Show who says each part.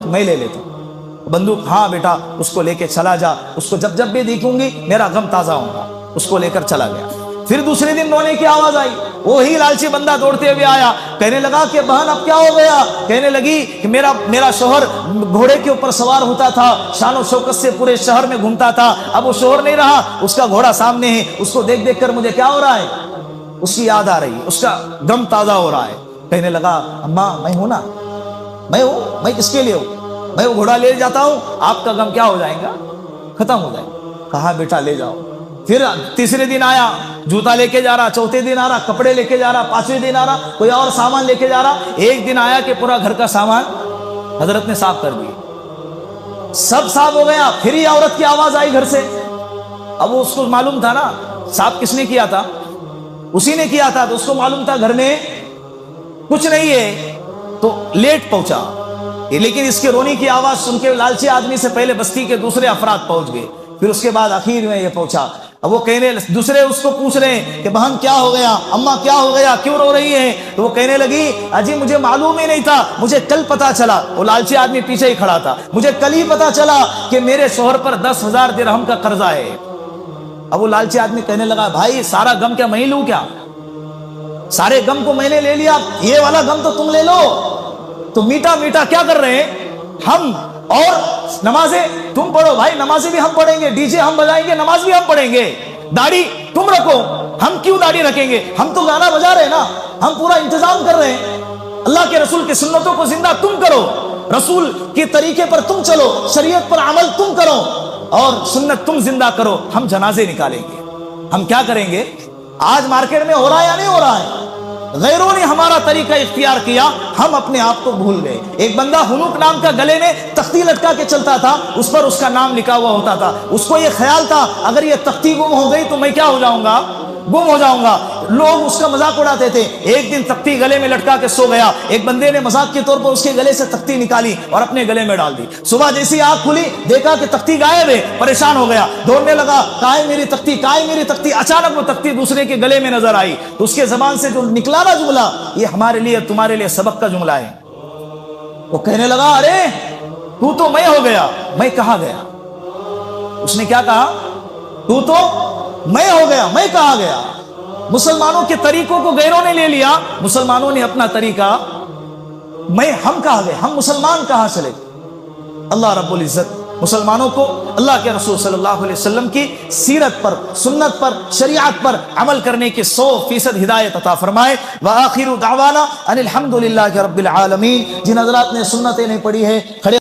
Speaker 1: मैं ले लेता हूँ बंदूक। हाँ बेटा उसको लेके चला जा, उसको जब जब भी देखूंगी मेरा गम ताजा होगा। उसको लेकर चला गया। फिर दूसरे दिन रोने की आवाज आई, वही लालची बंदा दौड़ते हुए आया, कहने लगा कि बहन अब क्या हो गया? कहने लगी कि मेरा शोहर घोड़े के ऊपर सवार होता था, शान और शौकत से पूरे शहर में घूमता था, अब वो शोहर नहीं रहा, उसका घोड़ा सामने है, उसको देख देख कर मुझे क्या हो रहा है? उसकी याद आ रही है, उसका गम ताजा हो रहा है। कहने लगा अम्मा मैं हूं ना, मैं हूं, मैं किसके लिए हूं? मैं वो घोड़ा ले जाता हूं, आपका गम क्या हो जाएगा? खत्म हो जाएगा। कहा बेटा ले जाओ। फिर तीसरे दिन आया, जूता लेके जा रहा, चौथे दिन आ रहा कपड़े लेके जा रहा, पांचवें दिन आ रहा कोई और सामान लेके जा रहा। एक दिन आया कि पूरा घर का सामान हजरत ने साफ कर दिया, सब साफ हो गया। फिर ही औरत की आवाज आई घर से। अब उसको मालूम था ना साफ किसने किया था, उसी ने किया था, तो उसको मालूम था घर में कुछ नहीं है, तो लेट पहुंचा। लेकिन इसके रोने की आवाज सुन के लालची आदमी से पहले बस्ती के दूसरे अफराद पहुंच गए। फिर उसके बाद आखिर में ये पहुंचा। अब वो कहने दूसरे उसको पूछ रहे हैं कि बहन क्या हो गया, अम्मा क्या हो गया, क्यों रो रही है? तो वो कहने लगी अजी मुझे मालूम ही नहीं था, मुझे कल पता चला। वो लालची आदमी पीछे ही खड़ा था, मुझे कल ही पता चला कि मेरे शोहर पर 10,000 दिरहम का कर्जा है। अब वो लालची आदमी कहने लगा भाई सारा गम क्या मैं ही लूं क्या? सारे गम को मैंने ले लिया, ये वाला गम तो तुम ले लो। तो मीठा मीठा क्या कर रहे हैं हम, और नमाजें तुम पढ़ो भाई, नमाजें भी हम पढ़ेंगे, डीजे हम बजाएंगे, नमाज भी हम पढ़ेंगे, दाढ़ी तुम रखो, हम क्यों दाढ़ी रखेंगे? हम तो गाना बजा रहे हैं ना, हम पूरा इंतजाम कर रहे हैं। अल्लाह के रसूल की सुन्नतों को जिंदा तुम करो, रसूल के तरीके पर तुम चलो, शरीयत पर अमल तुम करो और सुन्नत तुम जिंदा करो। हम जनाजे निकालेंगे, हम क्या करेंगे? आज मार्केट में हो रहा है या नहीं हो रहा है? गैरों ने हमारा तरीका इख्तियार किया, हम अपने आप को भूल गए। एक बंदा हुनूक नाम का गले में तख्ती लटका के चलता था, उस पर उसका नाम लिखा हुआ होता था। उसको ये ख्याल था अगर ये तख्ती गुम हो गई तो मैं क्या हो जाऊंगा? गुम हो जाऊंगा। लोग उसका मजाक उड़ाते थे। एक दिन तख्ती गले में लटका के सो गया। एक बंदे ने मजाक के तौर पर उसके गले से तख्ती निकाली और अपने गले में डाल दी। सुबह जैसी आंख खुली देखा कि तख्ती गायब है, परेशान हो गया, दौड़ने लगा, कहाँ है मेरी तख्ती, कहाँ है मेरी तख्ती? अचानक वो तख्ती दूसरे के गले में नजर आई। तो उसके जबान से जो निकला ना जुमला, ये हमारे लिए तुम्हारे लिए सबक का जुमला है। वो कहने लगा अरे तू तो मैं हो गया, मैं कहा गया? उसने क्या कहा? तू तो मैं हो गया, मैं कहा गया? मुसलमानों के तरीकों को गैरों ने ले लिया, मुसलमानों ने अपना तरीका हम कहा गए, हम मुसलमान कहां चले? अल्लाह रब्बुल इज्जत मुसलमानों को अल्लाह के रसूल सल्लल्लाहु अलैहि वसल्लम की सीरत पर, सुन्नत पर, शरीयत पर अमल करने की 100% हिदायत अता फरमाए। व आखिरु दावाना अनिल हम्दुलिल्लाहि रब्बिल आलमीन। जिन हज़रात ने सुन्नतें नहीं पढ़ी है खड़े